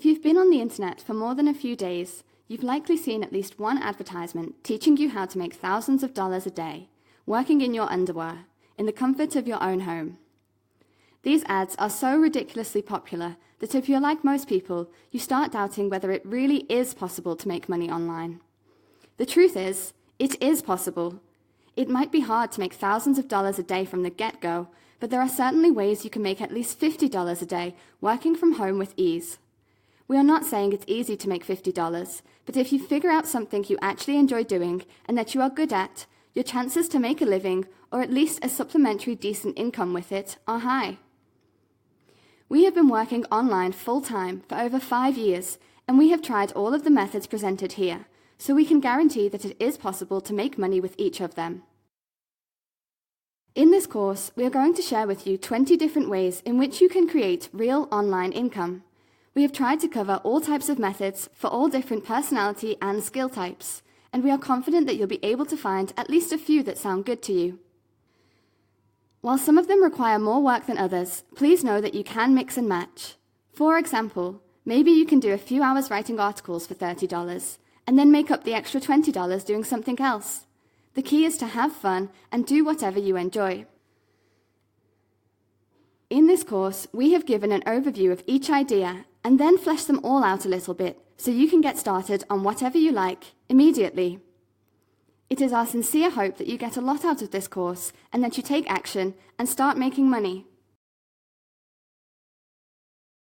If you've been on the internet for more than a few days, you've likely seen at least one advertisement teaching you how to make thousands of dollars a day, working in your underwear, in the comfort of your own home. These ads are so ridiculously popular that if you're like most people, you start doubting whether it really is possible to make money online. The truth is, it is possible. It might be hard to make thousands of dollars a day from the get-go, but there are certainly ways you can make at least $50 a day working from home with ease. We are not saying it's easy to make $50, but if you figure out something you actually enjoy doing and that you are good at, your chances to make a living, or at least a supplementary decent income with it, are high. We have been working online full-time for over 5 years, and we have tried all of the methods presented here, so we can guarantee that it is possible to make money with each of them. In this course, we are going to share with you 20 different ways in which you can create real online income. We have tried to cover all types of methods for all different personality and skill types, and we are confident that you'll be able to find at least a few that sound good to you. While some of them require more work than others, please know that you can mix and match. For example, maybe you can do a few hours writing articles for $30, and then make up the extra $20 doing something else. The key is to have fun and do whatever you enjoy. In this course, we have given an overview of each idea and then fleshed them all out a little bit so you can get started on whatever you like immediately. It is our sincere hope that you get a lot out of this course and that you take action and start making money.